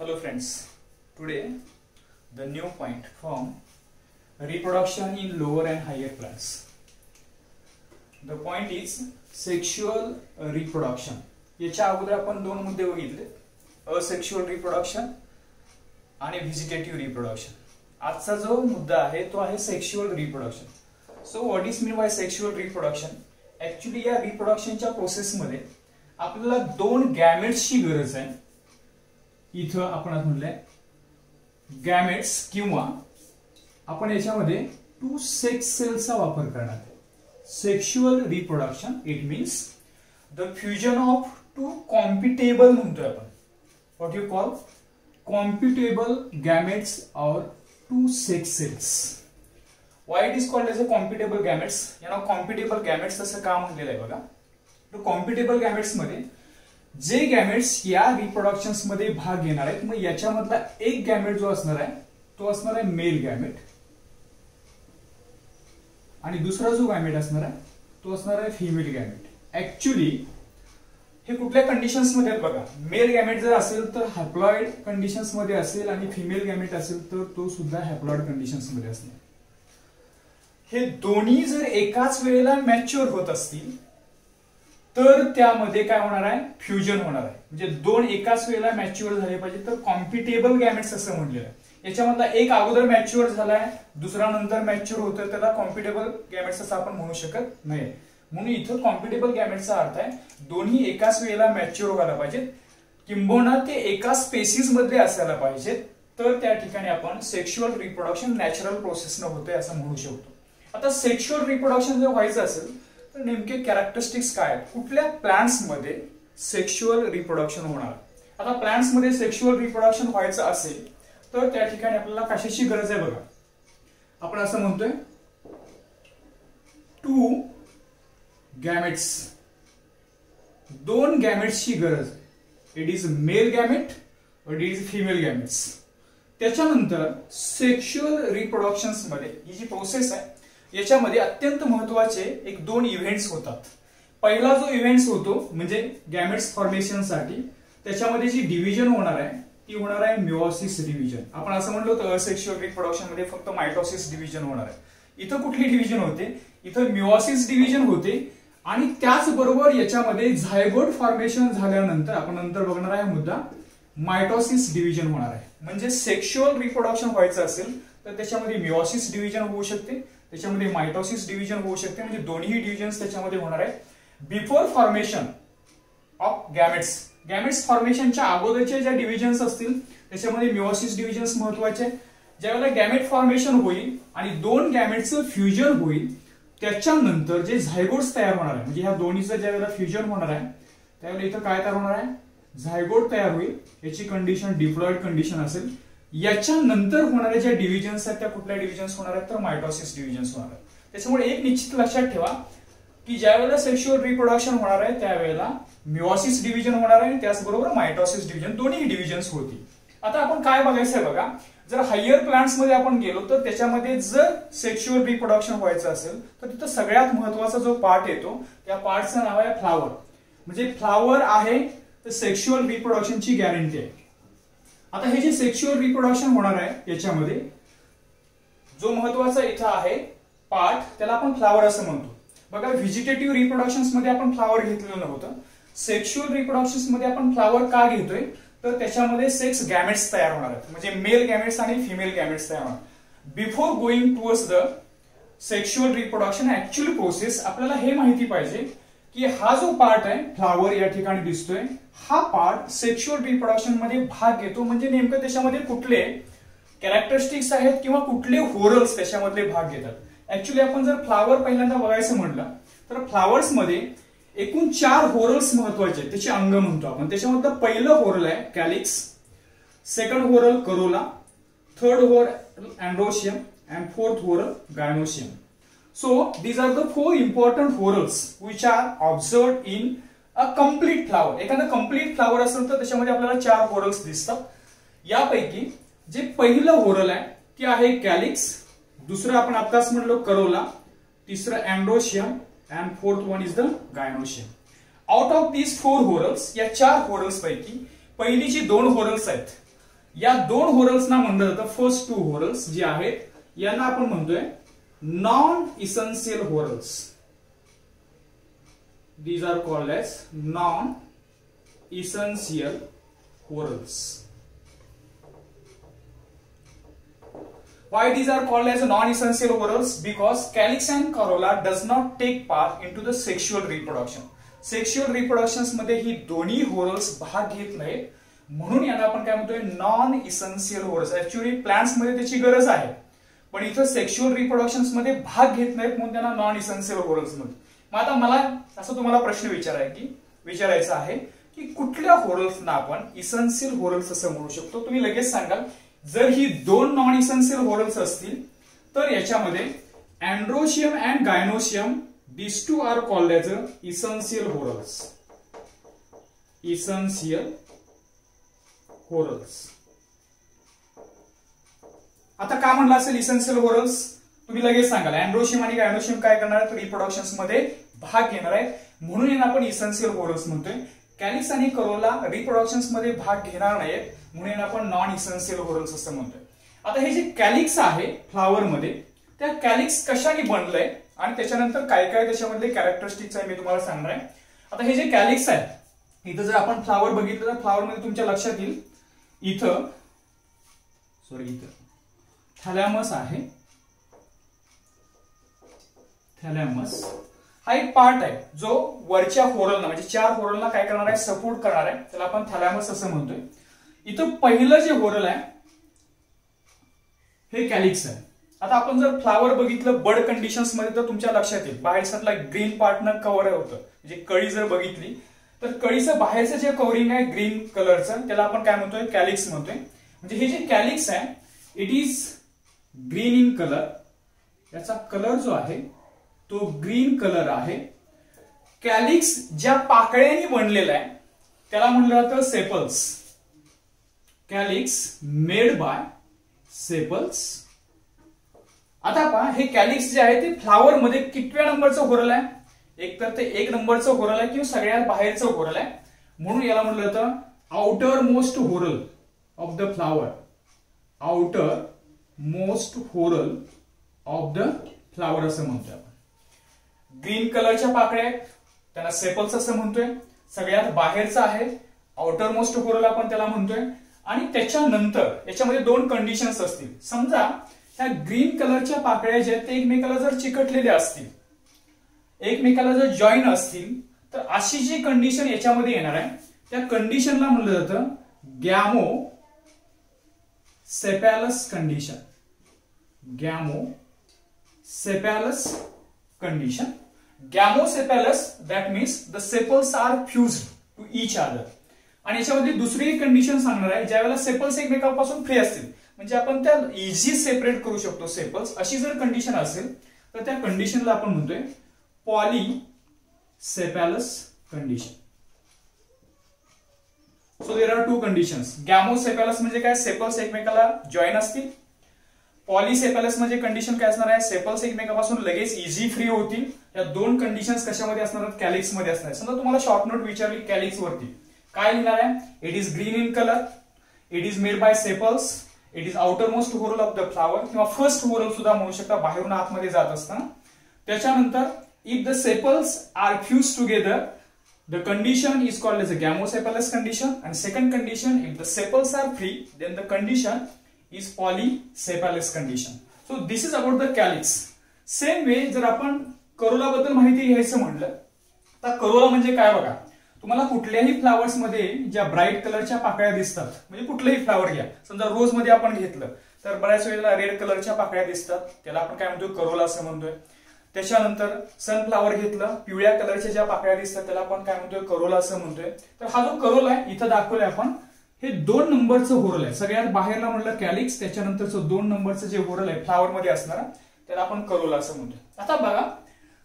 Hello friends, today the new point from reproduction in lower and higher plants. The point is sexual reproduction. याच्या अगोदर आपण दोन मुद्दे बघितले, असेक्शुअल रिप्रोडक्शन आणि व्हेजिटेटिव्ह रिप्रोडक्शन. आजचा जो मुद्दा आहे तो आहे sexual reproduction. So what is mean by sexual reproduction? Actually या रिप्रोडक्शनच्या प्रोसेस मध्ये आपल्याला दोन गॅमेट्सची गरज आहे. इथं आपण आज म्हणलंय गॅमेट्स किंवा आपण याच्यामध्ये टू सेक्स सेल्सचा वापर करणार आहे. Sexual reproduction it means the fusion of two compatible म्हणतोय आपण. What you call compatible gametes or two sex cells. Why it is called as a compatible gametes? यांना कॉम्पिटेबल गॅमेट्स असं का म्हणलेलं आहे बघा. तर कॉम्पिटेबल गॅमेट्स मध्ये जे गॅमेट्स या रिप्रोडक्शन्स मध्ये भाग घेणार आहेत, मग याच्यामधला एक गॅमेट जो असणार आहे तो असणार आहे मेल गॅमेट आणि दुसरा जो गॅमेट असणार आहे तो असणार आहे फिमेल गॅमेट. ऍक्च्युली हे कुठल्या कंडिशन्स मध्ये आहेत बघा. मेल गॅमेट जर असेल तर हॅप्लॉइड कंडिशन्स मध्ये असेल आणि फिमेल गॅमेट असेल तर तो सुद्धा हॅप्लॉइड कंडिशन्स मध्ये असणार. हे दोन्ही जर एकाच वेळेला मॅच्युअर होत असतील तर त्यामध्ये काय होणार आहे, फ्युजन होणार आहे. म्हणजे दोन एकाच वेळेला मॅच्युअर झाले पाहिजे तर कॉम्पिटेबल गॅमेट्स असं म्हणलेलं आहे. याच्यामधला एक अगोदर मॅच्युअर झालाय, दुसरा नंतर मॅच्युअर होतोय, त्याला कॉम्पिटेबल गॅमेट्स असं आपण म्हणू शकत नाही. म्हणून इथं कॉम्पिटेबल गॅमेट्सचा अर्थ आहे दोन्ही एकाच वेळेला मॅच्युअर व्हायला पाहिजेत किंबहुना ते एका स्पेसिस मध्ये असायला पाहिजेत, तर त्या ठिकाणी आपण सेक्शुअल रिप्रोडक्शन नॅचरल प्रोसेसनं होतंय असं म्हणू शकतो. आता सेक्शुअल रिप्रोडक्शन जर व्हायचं असेल तर नेमके कॅरेक्टरिस्टिक्स काय आहेत, कुठल्या प्लांट्स मध्ये सेक्शुअल रिप्रोडक्शन होणार. आता प्लांट्स मध्ये सेक्शुअल रिप्रोडक्शन व्हायचं असेल तर त्या ठिकाणी आपल्याला कशाची गरज आहे बघा. आपण असं म्हणतोय टू गॅमेट्स, दोन गॅमेट्सची गरज. इट इज मेल गॅमेट और इट इज फिमेल गॅमेट्स. त्याच्यानंतर सेक्शुअल रिप्रोडक्शन्स मध्ये ही जी प्रोसेस आहे याच्यामध्ये अत्यंत महत्वाचे एक दोन इव्हेंट्स होतात. पहिला जो इव्हेंट्स होतो म्हणजे गॅमेट्स फॉर्मेशन साठी त्याच्यामध्ये जी डिव्हिजन होणार आहे ती होणार आहे मिओसिस डिव्हिजन. आपण असं म्हणलो होतं असेक्शुअल रिप्रोडक्शन मध्ये फक्त मायटोसिस डिव्हिजन होणार आहे. इथं कुठली डिव्हिजन होते, इथं मिओसिस डिव्हिजन होते. आणि त्याचबरोबर याच्यामध्ये झायगोट फॉर्मेशन झाल्यानंतर आपण नंतर बघणार आहे मुद्दा मायटोसिस डिव्हिजन होणार आहे. म्हणजे सेक्शुअल रिप्रोडक्शन व्हायचं असेल तर त्याच्यामध्ये मिओसिस डिव्हिजन होऊ शकते, त्याच्यामध्ये मायटोसिस डिव्हिजन होऊ शकते. म्हणजे दोन्ही डिव्हिजन्स त्याच्यामध्ये होणार आहे. Before formation of gametes, gametes फॉर्मेशनच्या अगोदरच्या ज्या डिव्हिजन्स असतील त्याच्यामध्ये मिओसिस डिव्हिजन्स महत्वाचे. ज्यावेळेला गॅमेट फॉर्मेशन होईल आणि दोन गॅमेटचं फ्युजन होईल त्याच्यानंतर जे झायगोट्स तयार होणार आहे, म्हणजे ह्या दोन्हीचं ज्यावेळेला फ्युजन होणार आहे त्यावेळेला इथं काय तयार होणार आहे, झायगोट तयार होईल. याची कंडिशन डिप्लॉइड कंडिशन असेल. याच्यानंतर होणाऱ्या ज्या डिव्हिजन्स आहेत त्या कुठल्या डिव्हिजन्स होणार आहेत तर मायटोसिस डिव्हिजन्स होणार आहेत. त्याच्यामुळे एक निश्चित लक्षात ठेवा की ज्या वेळेला सेक्शुअल रिप्रोडक्शन होणार आहे त्यावेळेला मिओसिस डिव्हिजन होणार आहे आणि त्याचबरोबर मायटोसिस डिव्हिजन दोन्ही डिव्हिजन्स होतील. आता आपण काय बघायचं आहे बघा. जर हायर प्लांट्स मध्ये आपण गेलो तर त्याच्यामध्ये जर सेक्शुअल रिप्रोडक्शन व्हायचं असेल तर तिथं सगळ्यात महत्वाचा जो पार्ट येतो त्या पार्टचं नाव आहे फ्लावर. म्हणजे फ्लावर आहे तर सेक्शुअल रिप्रोडक्शनची गॅरंटी आहे. आता हे जे सेक्शुअल रिप्रोडक्शन होणार आहे याच्यामध्ये जो महत्वाचा इथं आहे पार्ट त्याला आपण फ्लावर असं म्हणतो. बघा व्हेजिटेटिव्ह रिप्रोडक्शन्स मध्ये आपण फ्लावर घेतलेलं नव्हतं. सेक्शुअल रिप्रोडक्शन्स मध्ये आपण फ्लावर का घेतोय तर त्याच्यामध्ये सेक्स गॅमेट्स तयार होणार आहेत, म्हणजे मेल गॅमेट्स आणि फिमेल गॅमेट्स तयार होणार. Before going towards the sexual reproduction actual process आपल्याला हे माहिती पाहिजे की हा जो पार्ट आहे फ्लावर या ठिकाणी दिसतोय हा पार्ट सेक्शुअल रिप्रोडक्शन मध्ये भाग घेतो. म्हणजे नेमकं त्याच्यामध्ये कुठले कॅरेक्टरिस्टिक्स आहेत किंवा कुठले होरल्स त्याच्यामधले भाग घेतात. ऍक्च्युली आपण जर फ्लावर पहिल्यांदा बघायचं म्हटलं तर फ्लावर्स मध्ये एकूण 4 होरल्स महत्वाचे आहेत, त्याचे अंग म्हणतो आपण. त्याच्यामधलं पहिलं होरल आहे calyx, second whorl corolla, third whorl androecium and fourth whorl gynoecium. So these are the 4 important whorls which are observed in a complete flower. एखादा कंप्लीट फ्लावर असेल तर त्याच्यामध्ये आपल्याला 4 whorls दिसतात. यापैकी जे पहिलं whorl आहे ते आहे कॅलिक्स, दुसरं आपण आत्ताच म्हणलो करोला, तिसरं androecium and fourth one is the gynoecium. Out of these 4 whorls, या 4 whorls पैकी पहिली जी 2 whorls आहेत या दोन होरल्सना म्हणलं जातं फर्स्ट टू होरल्स जे आहेत यांना आपण म्हणतोय non essential whorls. These are called as non essential whorls. Why these are called as non-essential whorls? Because calyx and corolla does not take part into the sexual reproduction. Sexual reproductions मध्ये ही दोन्ही whorls भाग घेत नाहीत, म्हणून यांना आपण काय म्हणतोय non essential whorls. Actually plants मध्ये त्याची गरज आहे, पण इथं सेक्शुअल रिप्रोडक्शन्स मध्ये भाग घेत नाहीत म्हणून त्यांना नॉन इसेन्शियल whorls म्हणतात. मग आता मला असं तुम्हाला प्रश्न विचारायचा आहे की कुठल्या whorlsना आपण इसेन्शियल whorls असं म्हणू शकतो. तुम्ही लगेच सांगाल जर ही दोन नॉन इसेन्शियल whorls असतील तर याच्यामध्ये androecium and gynoecium these two are called as essential whorls. Essential whorls. आता का म्हणलं असेल इसेन्शियल whorls? तुम्ही लगेच सांगाल अँड्रोशियम आणि गायनोशियम काय करणार आहेत रिप्रोडक्शन्स मध्ये भाग घेणार आहे म्हणून यांना आपण इसेन्शियल whorls म्हणतोय. कॅलिक्स आणि करोला रिप्रोडक्शन्स मध्ये भाग घेणार नाहीत म्हणून आपण नॉन इसेन्शियल whorls असं म्हणतोय. आता हे जे कॅलिक्स आहे फ्लावर मध्ये त्या कॅलिक्स कशाने बनलंय आणि त्याच्यानंतर काय काय त्याच्यामधले कॅरेक्टरिस्टिक्स आहे मी तुम्हाला सांगणार आहे. आता हे जे कॅलिक्स आहे इथं जर आपण फ्लावर बघितलं तर फ्लावर मध्ये तुमच्या लक्षात येईल इथं थॅलॅमस आहे. थॅलॅमस हा एक पार्ट आहे जो वरच्या होरलना म्हणजे चार होरलना काय करणार आहे सपोर्ट करणार आहे, त्याला आपण थॅलॅमस असं म्हणतोय. इथं पहिलं जे होरल आहे हे कॅलिक्स आहे. आता आपण जर फ्लावर बघितलं बर्ड कंडिशन्स मध्ये तर तुमच्या लक्षात येईल बाहेरचा ग्रीन पार्टनं कव्हर होतं. म्हणजे कळी जर बघितली तर कळीचं बाहेरचं जे कव्हरिंग आहे ग्रीन कलरचं त्याला आपण काय म्हणतोय कॅलिक्स म्हणतोय. म्हणजे हे जे कॅलिक्स आहे it is green in colour. याचा कलर जो आहे तो ग्रीन कलर आहे. कॅलिक्स ज्या पाकळ्यांनी बनलेला आहे त्याला म्हणलं जातं sepals. Calyx made by sepals. आता पहा हे कॅलिक्स जे आहे ते फ्लावर मध्ये कितव्या नंबरचं होरल आहे? एक तर ते 1 नंबरचं होरल आहे किंवा सगळ्यात बाहेरचं होरल आहे म्हणून याला म्हणलं जातं outer most whorl of the flower. Outer most whorl of the flower असं म्हणतोय आपण. ग्रीन कलरच्या पाकळ्या आहेत त्यांना सेपल्स असं म्हणतोय. सगळ्यात बाहेरचा आहे आउटर मोस्ट होरल आपण त्याला म्हणतोय. आणि त्याच्यानंतर याच्यामध्ये दोन कंडिशन्स असतील. समजा ह्या ग्रीन कलरच्या पाकळ्या ज्या आहेत ते एकमेकाला जर चिकटलेल्या असतील एकमेकाला जर जॉईन असतील तर अशी जी कंडिशन याच्यामध्ये येणार आहे त्या कंडिशनला म्हणलं जातं gamosepalous condition. Gamosepalous condition. Gamosepalous that means the sepals are fused to each other. आणि याच्यामध्ये दुसरी कंडिशन सांगणार आहे ज्यावेळेला सेपल्स एकमेकांपासून फ्री असतील म्हणजे आपण त्या इझी सेपरेट करू शकतो सेपल्स. अशी जर कंडिशन असेल तर त्या कंडिशनला आपण म्हणतोय polysepalous condition. So there are two conditions. Gamosepalous म्हणजे काय सेपल्स एकमेकाला जॉईन असतील. पॉलीसेपॅलस म्हणजे कंडिशन काय असणार आहे सेपल्स एकमेकांपासून लगेच इझी फ्री होतील. या दोन कंडिशन्स कशामध्ये असणार आहेत कॅलिक्स मध्ये असणार आहे. समजा तुम्हाला शॉर्ट नोट विचारली कॅलिक्स वरती काय लिहिणार आहे it is green in colour. It is made by sepals. It is outer most whorl of the flower किंवा फर्स्ट होरल सुद्धा म्हणू शकता बाहेरून आतमध्ये जात असताना. त्याच्यानंतर if the sepals are fuse together the condition is called as a gamocephalous condition and second condition if the sepals are free then the condition is polycephalous condition. So this is about the calyx. Same way जर आपण Corolla बद्दल माहिती घ्यायचं म्हटलं तर Corolla म्हणजे काय बघा तुम्हाला कुठल्याही फ्लावर्स मध्ये ज्या ब्राईट कलरच्या पाकळ्या दिसतात म्हणजे कुठलेही फ्लावर घ्या समजा रोज मध्ये आपण घेतलं तर बऱ्याच वेळेला रेड कलरच्या पाकळ्या दिसतात त्याला आपण काय म्हणतो करोला असं म्हणतोय. त्याच्यानंतर सनफ्लावर घेतलं पिवळ्या कलरच्या ज्या पाकळ्या दिसतात त्याला आपण काय म्हणतोय करोला असं म्हणतोय. तर हा जो करोला आहे इथं दाखवलंय आपण हे 2 नंबरचं होरल आहे. सगळ्यात बाहेरला म्हणलं कॅलिक्स त्याच्यानंतरचं 2 नंबरचं जे होरल आहे फ्लावर मध्ये असणार त्याला आपण करोला असं म्हणतोय. आता बघा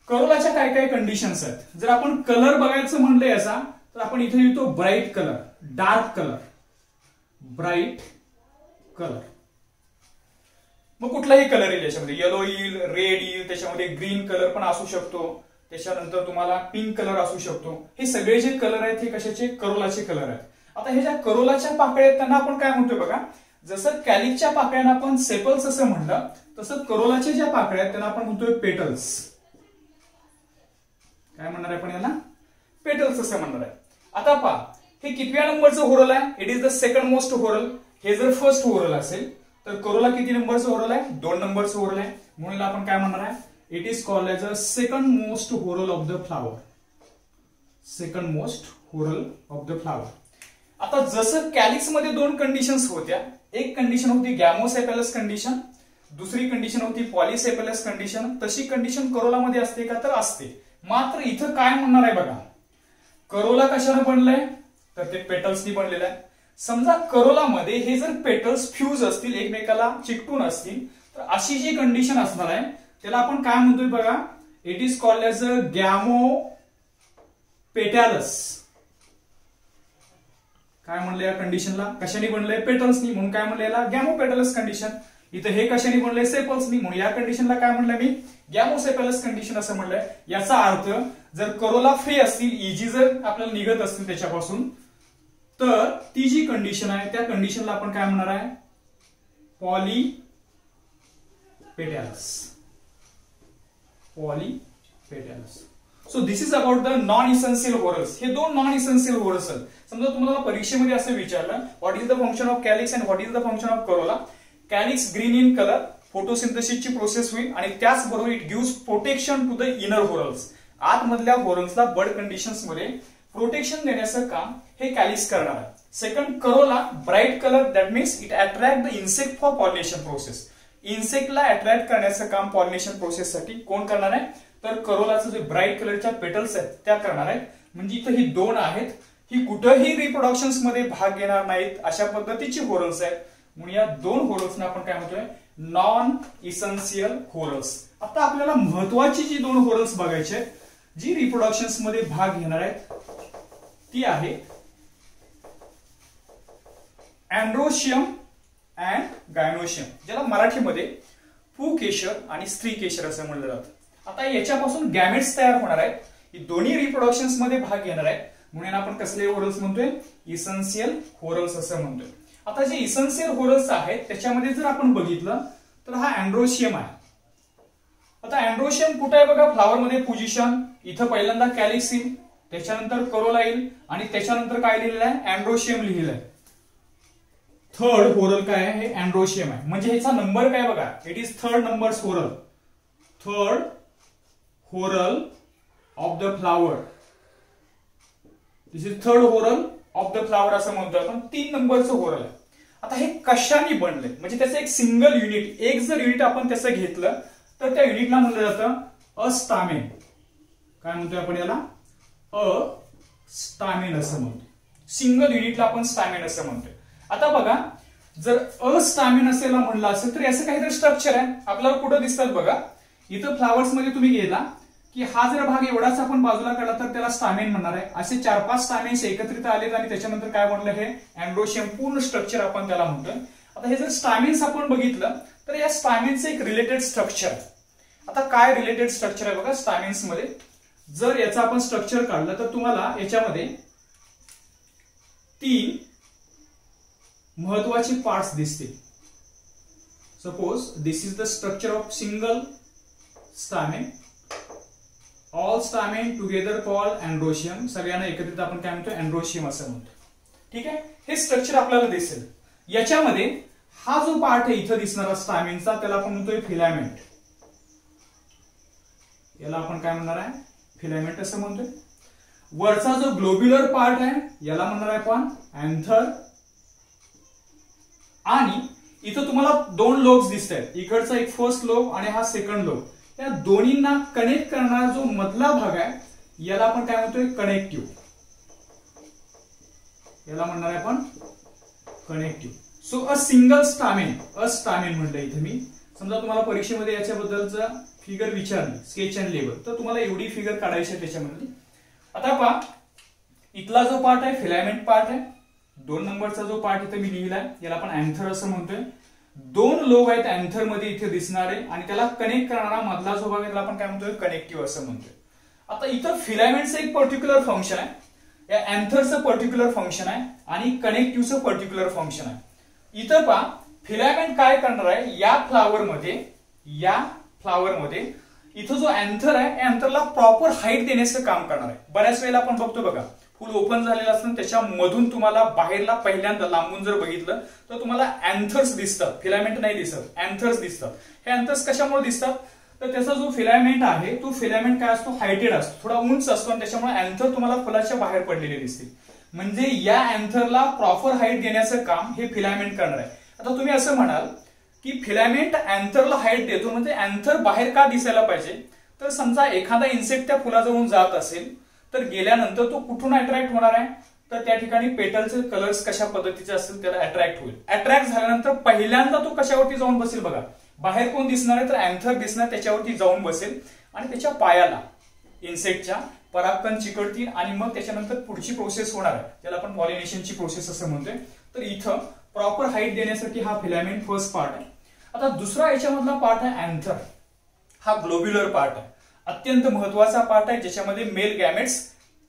करोलाच्या काय काय कंडिशन्स आहेत. जर आपण कलर बघायचं म्हणलं याचा तर आपण इथे लिहितो bright colour dark colour. Bright colour मग कुठलाही कलर येईल याच्यामध्ये येलो येईल रेड येईल त्याच्यामध्ये ग्रीन कलर पण असू शकतो. त्याच्यानंतर तुम्हाला पिंक कलर असू शकतो. हे सगळे जे कलर आहेत हे कशाचे करोलाचे कलर आहेत. आता हे ज्या करोलाच्या पाकळ्या आहेत त्यांना आपण काय म्हणतोय बघा, जसं कॅलिकच्या पाकळ्यांना आपण सेपल्स असं म्हणलं, तसं करोलाच्या ज्या पाकळ्या आहेत त्यांना आपण म्हणतोय पेटल्स. काय म्हणणार आहे आपण याला? पेटल्स असं म्हणणार आहे. आता पहा, हे कितव्या नंबरचं होरल आहे? It is the second most whorl. हे जर फर्स्ट होरल असेल तर करोला किती नंबरचं होरल आहे? 2 नंबरचं होरल आहे. म्हणून आपण काय म्हणणार आहे? It is called as a second most whorl of the flower. Second most whorl of the flower. आता जसं कॅलिक्स मध्ये 2 कंडिशन्स होत्या, एक कंडिशन होती गॅमोसेफेलस कंडिशन, दुसरी कंडिशन होती पॉलीसेफेलस कंडिशन. तशी कंडिशन करोलामध्ये असते का? तर असते. मात्र इथं काय म्हणणार आहे बघा, करोला कशाने बनलंय? तर ते पेटल्सनी बनलेलं आहे. समजा करोलामध्ये हे जर पेटल्स फ्यूज असतील, एकमेकाला चिकटून असतील, तर अशी जी कंडिशन असणार आहे त्याला आपण काय म्हणतोय बघा, it is called as a gamopetalous. काय म्हणलं या कंडिशनला? कशाने बनलंय? पेटल्सनी. म्हणून काय म्हणलं याला? गॅमो पेटॅलस कंडिशन. इथं हे कशाने बनलंय? सेपल्सनी. म्हणून या कंडिशनला काय म्हणलं मी? गॅमोसेफेलस कंडिशन असं म्हणलंय. याचा अर्थ जर करोला फ्री असतील, इजी जर आपल्याला निघत असतील त्याच्यापासून, तर ती जी कंडिशन आहे त्या कंडिशनला आपण काय म्हणणार आहे? Polypetalous. Polypetalous. So this is about the non essential whorls. हे 2 नॉन इसेन्शियल होरल्स आहेत. समजा तुम्हाला परीक्षेमध्ये असं विचारलं, what is the function of calyx and what is the function of corolla. Calyx green in colour, फोटोसिंथेसिसची प्रोसेस होईल आणि त्याचबरोबर it gives protection to the inner whorls. आतमधल्या होरल्सला बर्ड कंडिशन्स मध्ये प्रोटेक्शन देण्याचं काम हे कॅलिक्स करणार आहे. Second, corolla bright colour, that means it attract the insect for pollination process. इन्सेक्टला अट्रॅक्ट करण्याचं काम पॉलिनेशन प्रोसेस साठी कोण करणार आहे? तर करोलाचं जे ब्राईट कलरच्या पेटल्स आहेत त्या करणार आहेत. म्हणजे इथं ही 2 आहेत, ही कुठेही रिप्रोडक्शन मध्ये भाग घेणार नाहीत अशा पद्धतीची होरल्स आहेत. म्हणून या 2 होरल्सना आपण काय म्हणतोय? Non essential whorls. आता आपल्याला महत्वाची जी 2 होरल्स बघायची आहेत जी रिप्रोडक्शन मध्ये भाग घेणार आहेत ती आहे अँड्रोशियम अँड गायनोशियम, ज्याला मराठीमध्ये पुकेशर आणि स्त्रीकेशर असं म्हणलं जातं. आता याच्यापासून गॅमेट्स तयार होणार आहेत. ही दोन्ही रिप्रोडक्शन मध्ये भाग घेणार आहेत. म्हणून आपण कसले होरल्स म्हणतोय? इसेन्शियल होरल्स असं म्हणतोय. आता जे इसेन्शियल होरल्स आहेत त्याच्यामध्ये जर आपण बघितलं तर हा अँड्रोशियम आहे. आता अँड्रोशियम कुठे आहे बघा? फ्लावर मध्ये पोझिशन. इथं पहिल्यांदा कॅलिक्स येईल, त्याच्यानंतर करोला येईल आणि त्याच्यानंतर काय लिहिलेलं आहे? अँड्रोशियम लिहिलेलं आहे. थर्ड होरल काय आहे? हे अँड्रोशियम आहे. म्हणजे ह्याचा नंबर काय बघा? It is 3rd number whorl. 3rd whorl of the flower. This is 3rd whorl of the flower असं म्हणतो आपण. 3 नंबरचं होरल आहे. आता हे कशाने बनले? म्हणजे त्याचं एक सिंगल युनिट, एक जर युनिट आपण त्याचं घेतलं तर त्या युनिटला म्हणलं जातं अस्टामेन. काय म्हणतोय आपण याला? अस्टामेन असं म्हणतो. सिंगल युनिटला आपण स्टामेन असं म्हणतोय. आता बघा, जर अस्टामेन असेल म्हणलं असेल तर याचं काहीतरी स्ट्रक्चर आहे. आपल्याला कुठं दिसतात बघा? इथं फ्लावर्स मध्ये तुम्ही गेला की हा जर भाग एवढाच आपण बाजूला काढला तर त्याला स्टामेन म्हणणार आहे. असे 4-5 स्टामेन्स एकत्रित आलेत आणि त्याच्यानंतर काय म्हणलं? हे अँड्रोशियम पूर्ण स्ट्रक्चर आपण त्याला म्हणतोय. आता हे जर स्टामेन्स आपण बघितलं तर या स्टामेन्सचं एक रिलेटेड स्ट्रक्चर आहे. आता काय रिलेटेड स्ट्रक्चर आहे बघा स्टामेन्स मध्ये? जर याचं आपण स्ट्रक्चर काढलं तर तुम्हाला याच्यामध्ये 3 महत्वाचे पार्ट्स दिसतील. Suppose this is the structure of single stamen. All stamen together called androecium. सगळ्यांना एकत्रित आपण काय म्हणतो? अँड्रोशियम असं म्हणतो. ठीक आहे, हे स्ट्रक्चर आपल्याला दिसेल. याच्यामध्ये हा जो पार्ट आहे इथं दिसणारा स्टामेनचा त्याला आपण म्हणतोय फिलामेंट. याला आपण काय म्हणणार आहे? फिलामेंट असं म्हणतोय. वरचा जो ग्लोब्युलर पार्ट आहे याला म्हणणार आहे आपण अँथर. आणि इथं तुम्हाला 2 लोब्स दिसत आहेत. इकडचा एक फर्स्ट लोब आणि हा सेकंड लोब. या दोन्हींना कनेक्ट करणारा जो मधला भाग आहे याला आपण काय म्हणतोय? कनेक्टिव्ह. याला म्हणणार आहे आपण connective. So a single stamen, a stamen म्हटलं इथे मी. समजा तुम्हाला परीक्षेमध्ये याच्याबद्दलचं फिगर विचारली, स्केच अँड लेबल, तर तुम्हाला एवढी फिगर काढायची आहे त्याच्यामध्ये. आता पहा, इथला जो पार्ट आहे फिलामेंट पार्ट आहे. 2 नंबरचा जो पार्ट इथे मी लिहिलाय याला आपण अँथर असं म्हणतोय. 2 लोब आहेत अँथर मध्ये इथे दिसणारे आणि त्याला कनेक्ट करणारा मधला जो भाग आहे त्याला आपण काय म्हणतोय? कनेक्टिव्ह असं म्हणतोय. आता इथं फिलामेंटचं एक पर्टिक्युलर फंक्शन आहे. या अँथरचं पर्टिक्युलर फंक्शन आहे आणि कनेक्टिव्हचं पर्टिक्युलर फंक्शन आहे. इथं पहा फिलामेंट काय करणार आहे, या फ्लावरमध्ये इथं जो अँथर आहे या अँथरला प्रॉपर हाईट देण्याचं काम करणार आहे. बऱ्याच वेळेला आपण बघतो बघा, फुल ओपन झालेलं असतं त्याच्यामधून तुम्हाला बाहेरला पहिल्यांदा लांबून जर बघितलं तर तुम्हाला अँथर्स दिसतात, फिलामेंट नाही दिसत, अँथर्स दिसतात. हे अँथर्स कशामुळे दिसतात, तर त्याचा जो फिलामेंट आहे तो फिलामेंट काय असतो, हायटेड असतो, थोडा उंच असतो आणि त्याच्यामुळे अँथर तुम्हाला फुलाच्या बाहेर पडलेले दिसतील. म्हणजे या अँथरला प्रॉपर हाईट देण्याचं काम हे फिलामेंट करणार आहे. आता तुम्ही असं म्हणाल की फिलामेंट अँथरला हाईट देतो म्हणजे अँथर बाहेर का दिसायला पाहिजे, तर समजा एखादा इन्सेक्ट त्या फुलाजवळून जात असेल तर गेल्यानंतर तो कुठून अट्रॅक्ट होणार आहे, तर त्या ठिकाणी पेटलचे कलर्स कशा पद्धतीचे असतील त्याला अट्रॅक्ट होईल. अट्रॅक्ट झाल्यानंतर पहिल्यांदा तो कशावरती जाऊन बसेल बघा, बाहेर कोण दिसणार आहे तर अँथर दिसणार, त्याच्यावरती जाऊन बसेल आणि त्याच्या पायाला इन्सेक्टच्या परागकण चिकटतील आणि मग त्याच्यानंतर पुढची प्रोसेस होणार आहे, त्याला आपण पॉलिनेशनची प्रोसेस असं म्हणतोय. तर इथं प्रॉपर हाईट देण्यासाठी हा फिलामेंट फर्स्ट पार्ट आहे. आता दुसरा याच्यामधला पार्ट आहे अँथर. हा ग्लोब्युलर पार्ट आहे, अत्यंत महत्वाचा पार्ट आहे ज्याच्यामध्ये मेल गॅमेट्स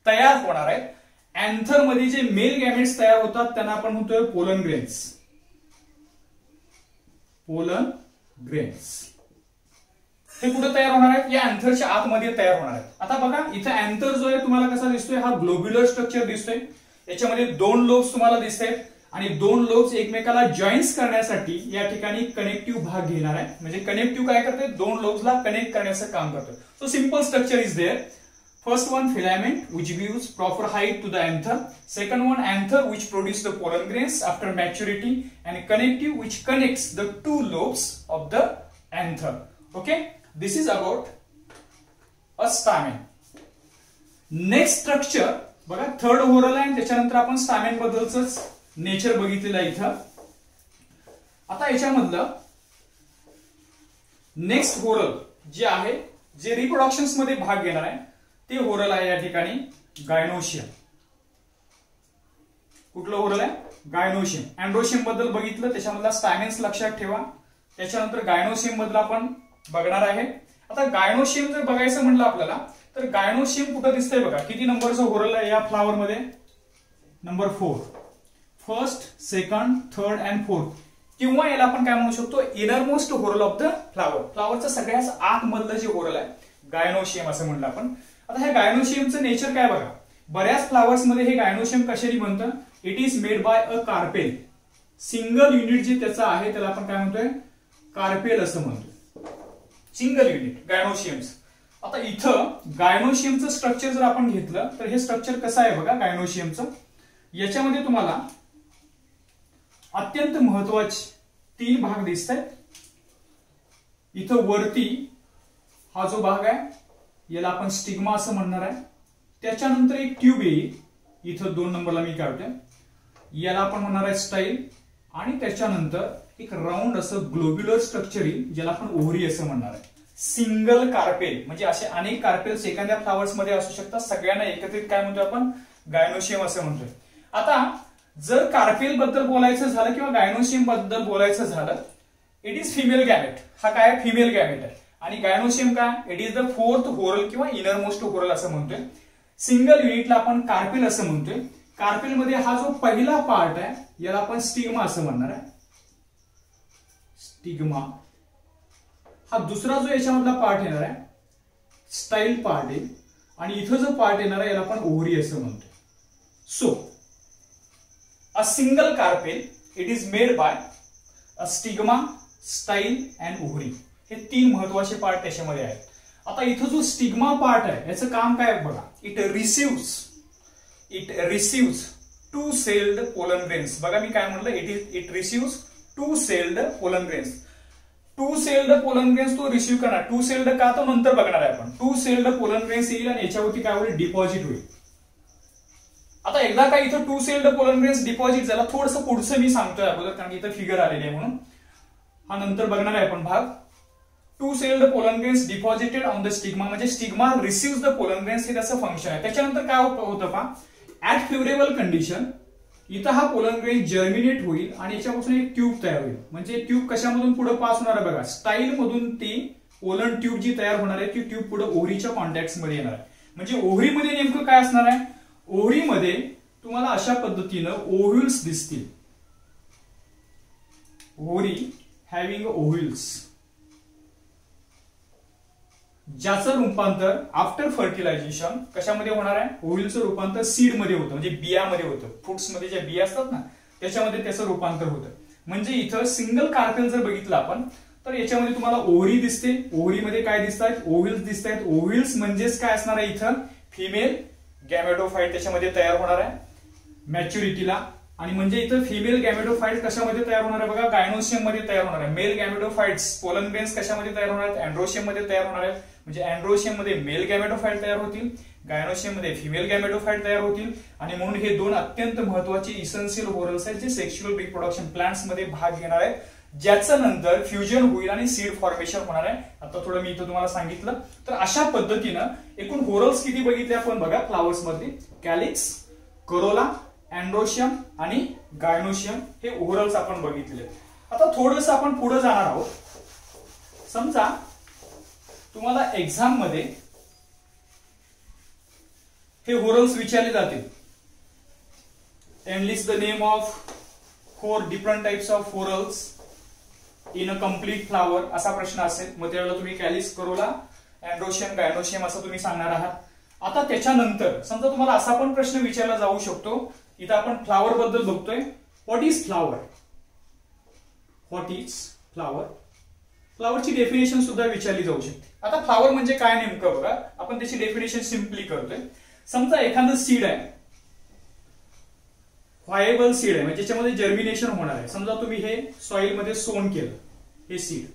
तयार होणार आहेत. अँथर मध्ये जे मेल गॅमेट्स तयार होतात त्यांना आपण म्हणतोय पोलन ग्रेन्स. पोलन ग्रेन्स हे कुठे तयार होणार आहेत, या अँथरच्या आतमध्ये तयार होणार आहेत. आता बघा इथं अँथर जो आहे तुम्हाला कसा दिसतोय, हा ग्लोब्युलर स्ट्रक्चर दिसतोय. याच्यामध्ये दोन लोब्स तुम्हाला दिसत आहेत आणि दोन लोब्स एकमेकाला जॉईन्स करण्यासाठी या ठिकाणी कनेक्टिव्ह भाग घेणार आहे. म्हणजे कनेक्टिव्ह काय करते, दोन लोब्सला कनेक्ट करण्याचं काम करतो. So simple structure is there. First one filament which gives proper height to the anther. Second one anther which produces the pollen grains after maturity, and connective which connects the two lobes of the anther. Okay, this is about a stamen. Next structure बघा third oral आहे, त्याच्यानंतर आपण स्टॅमेन बद्दलच nature बघितलेलं आहे इथं. आता याच्यामधलं next oral जे आहे, जे रिप्रोडक्शन्स मध्ये भाग घेणार आहे ते ओरल आहे या ठिकाणी गायनोशियम. कुठलं ओरल आहे, गायनोशियम. अँड्रोशियम बद्दल बघितलं, त्याच्यामधला स्टॅमेन्स लक्षात ठेवा. त्याच्यानंतर गायनोशियम बद्दल आपण बघणार आहे. आता गायनोशियम जर बघायचं म्हणलं आपल्याला तर गायनोशियम कुठं दिसतंय बघा, किती नंबरचं ओरल आहे या फ्लावर मध्ये, number 4. First, second, third and fourth, किंवा याला आपण काय म्हणू शकतो, innermost whorl of the flower. फ्लावरचं सगळ्यात आतमधलं जे ओरल आहे गायनोशियम असं म्हणलं आपण. आता ह्या गायनोशियमचं नेचर काय बघा, बऱ्याच फ्लावर्स मध्ये हे गायनोशियम कशाने बनतं, it is made bye a carpel. Single unit जे त्याचं आहे त्याला आपण काय म्हणतोय, कार्पेल असं म्हणतोय, सिंगल युनिट गायनोशियम्स. आता इथं गायनोशियमचं स्ट्रक्चर जर आपण घेतलं तर हे स्ट्रक्चर कसं आहे बघा गायनोशियमचं. याच्यामध्ये तुम्हाला अत्यंत महत्वाचे 3 भाग दिसत आहेत. इथं वरती हा जो भाग आहे याला आपण स्टिग्मा असं म्हणणार आहे. त्याच्यानंतर एक ट्यूब येईल, इथं 2 नंबरला मी काढतोय, याला आपण म्हणणार आहे स्टाईल. आणि त्याच्यानंतर एक राऊंड असं ग्लोब्युलर स्ट्रक्चर येईल ज्याला आपण ओव्हरी असं म्हणणार आहे. सिंगल कार्पेल, म्हणजे असे अनेक कार्पेल्स एखाद्या फ्लावर्स मध्ये असू शकतात, सगळ्यांना एकत्रित काय म्हणतोय आपण, गायनोशियम असं म्हणतोय. आता जर कार्पेल बद्दल बोलायचं झालं किंवा गायनोशियम बद्दल बोलायचं झालं, इट इज फिमेल गॅमेट. हा काय फिमेल गॅमेट आहे. आणि गायनोशियम काय, it is the fourth oral किंवा इनरमोस्ट ओरल असं म्हणतोय. सिंगल युनिटला आपण कार्पेल असं म्हणतोय. कार्पेल मध्ये हा जो पहिला पार्ट आहे याला आपण स्टिग्मा असं म्हणणार आहे, स्टिग्मा. हा दुसरा जो याच्यामधला पार्ट येणार आहे स्टाईल पार्ट आहे, आणि इथं जो पार्ट येणार आहे याला आपण ओव्हरी असं म्हणतोय. So a single carpel it is made bye a stigma, style and ovary. हे 3 महत्वाचे पार्ट त्याच्यामध्ये आहेत. आता इथं जो स्टिग्मा पार्ट आहे याचं काम काय बघा, it receives 2 celled pollen grains. बघा मी काय म्हटलं, it receives 2 celled pollen grains. 2 celled pollen grains तो रिसिव्ह करणार. 2 सेल्ड का तो नंतर बघणार आहे आपण. 2 सेल्ड पोलन ग्रेन्स येईल आणि याच्यावरती काय होईल, डिपॉझिट होईल. आता एकदा काय इथं 2 सेल्ड पोलन ग्रेन्स डिपॉझिट झाला, थोडंसं पुढचं मी सांगतोय अगोदर कारण इथं फिगर आलेली आहे म्हणून, हा नंतर बघणार आहे आपण भाग. 2 celled pollen grains deposited on the stigma, म्हणजे stigma receive the pollen grains हे त्याचं फंक्शन आहे. त्याच्यानंतर काय होतं पहा, ऍट फेवरेबल कंडिशन इथं हा पोलन ग्रेन जर्मिनेट होईल आणि याच्यापासून एक ट्यूब तयार होईल. म्हणजे ट्यूब कशामधून पुढे पास होणार आहे बघा, स्टाईल मधून ती पोलन ट्यूब जी तयार होणार आहे ती ट्यूब पुढे ओव्हरीच्या कॉन्टॅक्ट मध्ये येणार आहे. म्हणजे ओव्हरीमध्ये नेमकं काय असणार आहे, ओव्हरीमध्ये तुम्हाला अशा पद्धतीनं ओव्ह्यूल्स दिसतील. ओव्हरी हॅव्हिंग ओव्ह्यूल्स, ज्याचं रूपांतर आफ्टर फर्टिलायझेशन कशामध्ये होणार आहे? ओव्ह्यूलचं रूपांतर सीड मध्ये होतं, म्हणजे बियामध्ये होतं. फ्रुट्स मध्ये ज्या बिया असतात ना त्याच्यामध्ये त्याचं रूपांतर होतं. म्हणजे इथं सिंगल कार्पेल जर बघितलं आपण तर याच्यामध्ये तुम्हाला ओव्हरी दिसते. ओव्हरीमध्ये काय दिसतात? ओव्ह्यूल्स दिसतात. ओव्ह्यूल्स म्हणजेच काय असणार आहे? इथं फिमेल गॅमेटोफाइट त्याच्यामध्ये तयार होणार आहे मॅच्युरिटीला. आणि म्हणजे इथं फिमेल गॅमेटोफाइट्स कशामध्ये तयार होणार आहे? बघा, गायनोशियम मध्ये तयार होणार आहे. मेल गॅमेटोफाइट्स पोलन ग्रेन्स कशामध्ये तयार होणार आहेत? अँड्रोशियम मध्ये तयार होणार आहेत. म्हणजे अँड्रोशियम मध्ये मेल गॅमेटोफाइट तयार होतील, गायनोशियम मध्ये फिमेल गॅमेटोफाइट तयार होतील. आणि म्हणून हे दोन अत्यंत महत्वाचे इसेन्शियल होरल्स आहेत जे सेक्शुअल रिप्रोडक्शन प्लांट्स मध्ये भाग घेणार आहेत, ज्याचं नंतर फ्युजन होईल आणि सीड फॉर्मेशन होणार आहे. आता थोडं मी इथं तुम्हाला सांगितलं. तर अशा पद्धतीनं एकूण होरल्स किती बघितले आपण? बघा, फ्लावर्स मध्ये कॅलिक्स, करोला, अँड्रोशियम आणि गायनोशियम हे ओव्हरऑल्स आपण बघितले. आता थोडस आपण पुढे जाणार आहोत. समजा तुम्हाला एक्झाम मध्ये हे होरल्स विचारले जातील. Enlist the name of 4 different types of whorls in a complete flower असा प्रश्न असेल. मग त्यावेळेला तुम्ही कॅलिक्स, करोला, अँड्रोशियम, गायनोशियम असं तुम्ही सांगणार आहात. आता त्याच्यानंतर समजा तुम्हाला असा पण प्रश्न विचारला जाऊ शकतो. इथं आपण फ्लावर बद्दल बघतोय. What is flower? What is flower? फ्लावरची डेफिनेशन सुद्धा विचारली जाऊ शकते. आता फ्लावर म्हणजे काय नेमकं बघा, आपण त्याची डेफिनेशन सिम्पली करतोय. समजा एखादं सीड आहे, व्हायबल सीड आहे, म्हणजे त्याच्यामध्ये जर्मिनेशन होणार आहे. समजा तुम्ही हे सॉइल मध्ये सोन केलं हे सीड,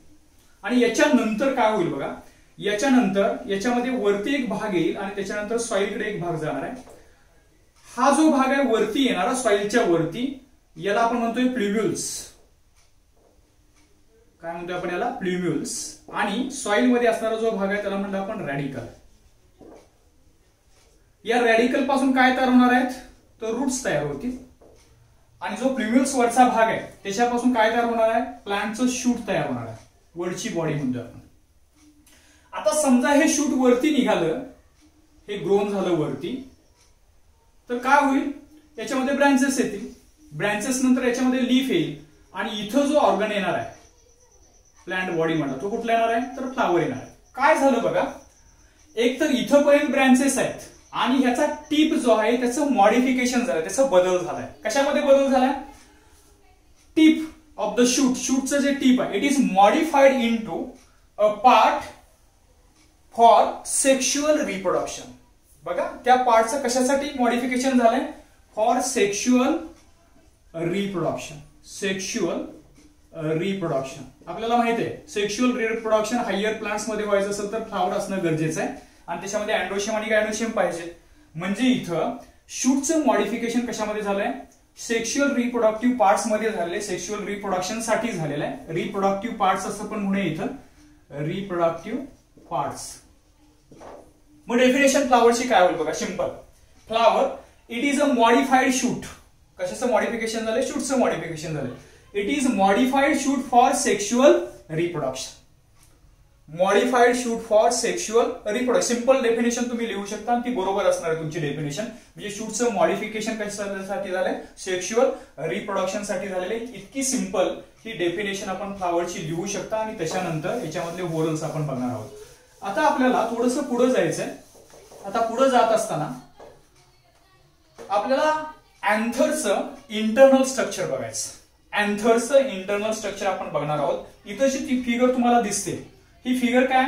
आणि याच्यानंतर काय होईल बघा, याच्यानंतर याच्यामध्ये वरती एक भाग येईल आणि त्याच्यानंतर सॉइलकडे एक भाग जाणार आहे. हा जो भाग आहे वरती येणारा सॉइलच्या वरती, याला आपण म्हणतोय प्ल्युम्युल्स. काय म्हणतोय आपण याला? प्ल्युम्युल्स. आणि सॉइल मध्ये असणारा जो भाग आहे त्याला म्हणतो आपण रॅडिकल. या रॅडिकल पासून काय तयार होणार आहेत? तर रूट्स तयार होतील. आणि जो प्ल्युम्युल्स वरचा भाग आहे त्याच्यापासून काय तयार होणार आहे? प्लांटचं शूट तयार होणार आहे, वरची बॉडी म्हणतोय आपण. आता समजा हे शूट वरती निघालं, हे ग्रोन झालं वरती, तर काय होईल? याच्यामध्ये ब्रांचेस येतील. ब्रांचेस नंतर याच्यामध्ये लीफ येईल. आणि इथं जो ऑर्गन येणार आहे प्लांट बॉडी म्हणा, तो कुठला येणार आहे? तर फ्लावर येणार आहे. काय झालं बघा, एक तर इथं पर्यंत ब्रांचेस आहेत आणि ह्याचा टीप जो आहे त्याचं मॉडिफिकेशन झालं, त्याचा बदल झालाय. कशामध्ये बदल झालाय? टीप ऑफ द शूट, शूटचं जे टीप आहे, it is modified into a part for sexual reproduction. बघा, त्या पार्टचं कशासाठी मॉडिफिकेशन झालंय? For sexual reproduction. Sexual reproduction आपल्याला माहिती आहे, सेक्शुअल रिप्रोडक्शन हायर प्लांट्स मध्ये व्हायचं असेल तर फ्लावर असणं गरजेचं आहे आणि त्याच्यामध्ये अँड्रोशियम आणि गायनोशियम पाहिजे. म्हणजे इथं शूटचं मॉडिफिकेशन कशामध्ये झालंय? सेक्शुअल रिप्रोडक्टिव्ह पार्ट्स मध्ये झालेले, सेक्शुअल रिप्रोडक्शन साठी झालेलं आहे. रिप्रोडक्टिव्ह पार्ट्स असं पण म्हणून इथं रिप्रोडक्टिव्ह पार्ट्स. मग डेफिनेशन फ्लावरची काय होईल बघा, simple. Flower it is a modified shoot. कशाचं मॉडिफिकेशन झालंय? शूटचं मॉडिफिकेशन झालंय. It is modified shoot for sexual reproduction. Modified shoot for sexual reproduction. Simple definition तुम्ही लिहू शकता आणि ती बरोबर असणार आहे तुमची डेफिनेशन. म्हणजे शूटचं मॉडिफिकेशन कशासाठी झालंय? सेक्शुअल रिप्रोडक्शन साठी झालेलं आहे. इतकी सिंपल ही डेफिनेशन आपण फ्लावरची लिहू शकता आणि त्याच्यानंतर याच्यामधले होरल्स आपण बघणार आहोत. आता आपल्याला थोडंसं पुढे जायचंय. आता पुढे जात असताना आपल्याला अँथरचं इंटरनल स्ट्रक्चर बघायचं. अँथरचं इंटरनल स्ट्रक्चर आपण बघणार आहोत. इथं जी ती फिगर तुम्हाला दिसते, ही फिगर काय?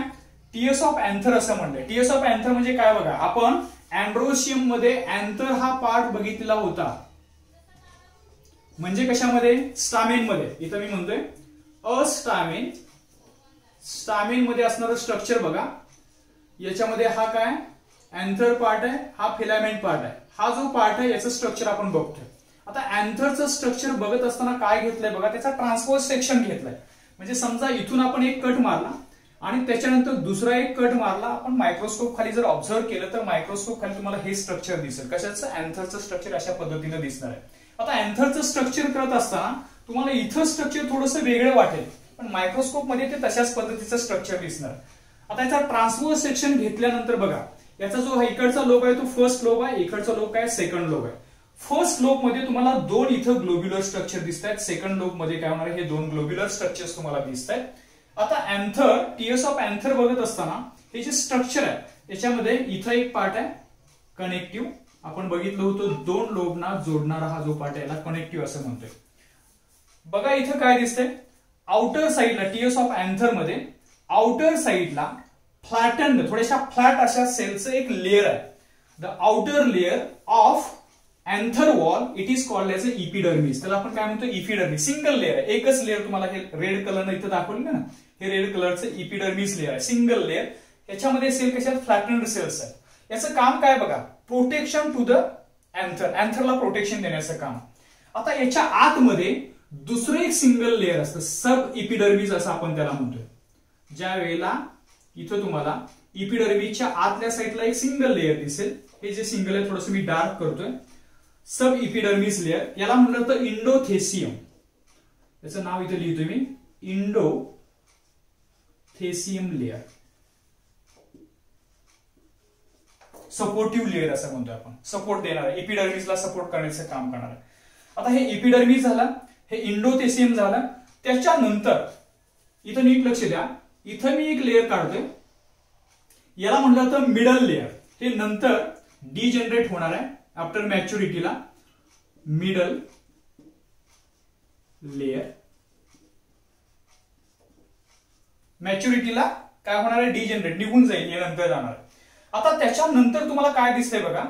टीएस ऑफ अँथर असं म्हणलंय. टीएस ऑफ अँथर म्हणजे काय बघा, आपण अँड्रोशियम मध्ये अँथर हा पार्ट बघितलेला होता. म्हणजे कशामध्ये? स्टामेन मध्ये. इथं मी म्हणतोय अस्टामेन. स्टामेन मध्ये असणारं स्ट्रक्चर बघा. याच्यामध्ये हा काय? अँथर पार्ट आहे, हा फिलामेंट पार्ट आहे. हा जो पार्ट आहे याचं स्ट्रक्चर आपण बघतोय. आता अँथरचं स्ट्रक्चर बघत असताना काय घेतलंय बघा, त्याचा ट्रान्सवर्स सेक्शन घेतलाय. म्हणजे समजा इथून आपण एक कट मारला आणि त्याच्यानंतर दुसरा एक कट मारला. आपण मायक्रोस्कोप खाली जर ऑब्झर्व केलं तर मायक्रोस्कोप खाली तुम्हाला हे स्ट्रक्चर दिसेल. कशाचं? अँथरचं स्ट्रक्चर अशा पद्धतीने दिसणार आहे. आता अँथरचं स्ट्रक्चर करत असताना तुम्हाला इथं स्ट्रक्चर थोडंसं वेगळं वाटेल, पण मायक्रोस्कोप मध्ये ते तशाच पद्धतीचं स्ट्रक्चर दिसणार. आता याचा ट्रान्सवर्स सेक्शन घेतल्यानंतर बघा, याचा जो इकडचा लोब आहे तो फर्स्ट लोब आहे, इकडचा लोब काय सेकंड लोब आहे. फर्स्ट लोब मध्ये तुम्हाला दोन इथं ग्लोब्युलर स्ट्रक्चर दिसत आहेत, सेकंड लोब मध्ये काय होणार आहे, हे दोन ग्लोब्युलर स्ट्रक्चर्स तुम्हाला दिसत आहेत. आता अँथर, टीएस ऑफ अँथर बघत असताना हे जे स्ट्रक्चर आहे त्याच्यामध्ये इथं एक पार्ट आहे कनेक्टिव्ह, आपण बघितलं होतं दोन लोबना जोडणारा हा जो पार्ट आहे याला कनेक्टिव्ह असं म्हणतोय. बघा इथं काय दिसतंय, आउटर साइडला टीएस ऑफ अँथर मध्ये आउटर साइडला फ्लॅटन थोड्याशा फ्लॅट अशा सेलचं एक लेअर आहे. The outer layer of anther wall it is called as a epidermis. त्याला आपण काय म्हणतो, इपिडर्मिस. सिंगल लेअर आहे, एकच लेअर तुम्हाला हे रेड कलरनं इथं दाखवलं ना, हे रेड कलरचं इपिडर्मिस लेअर आहे, सिंगल लेअर. याच्यामध्ये सेल कशात, फ्लॅटन्ड सेल्स आहेत. याचं काम काय बघा, प्रोटेक्शन टू द अँथर, अँथरला प्रोटेक्शन देण्याचं काम. आता याच्या आतमध्ये दुसरं एक सिंगल लेअर असतं, सब इपिडर्मिस असं आपण त्याला म्हणतोय. ज्या वेळेला इथं तुम्हाला इपिडर्मिसच्या आतल्या साईडला एक सिंगल लेअर दिसेल, हे जे सिंगल आहे थोडंसं मी डार्क करतोय, सब इपिडर्मिस लेअर, याला म्हणलं तर इंडोथेसियम. याचं नाव इथे लिहितोय मी, इंडोथेसियम लेअर, सपोर्टिव्ह लेअर असं म्हणतोय आपण, सपोर्ट देणार, इपिडर्मिसला सपोर्ट करण्याचं काम करणार. आता हे इपिडर्मिस झालं, हे इंडोथेसियम झालं. त्याच्यानंतर इथं नीट लक्ष द्या, इथं मी एक लेअर काढतोय, याला म्हणलं तर मिडल लेअर. हे नंतर डिजनरेट होणार आहे आफ्टर मॅच्युरिटीला, मिडल लेअर. मॅच्युरिटीला काय होणार आहे, डिजनरेट, निघून जाईल, हे नंतर जाणार आहे. आता त्याच्यानंतर तुम्हाला काय दिसतंय बघा,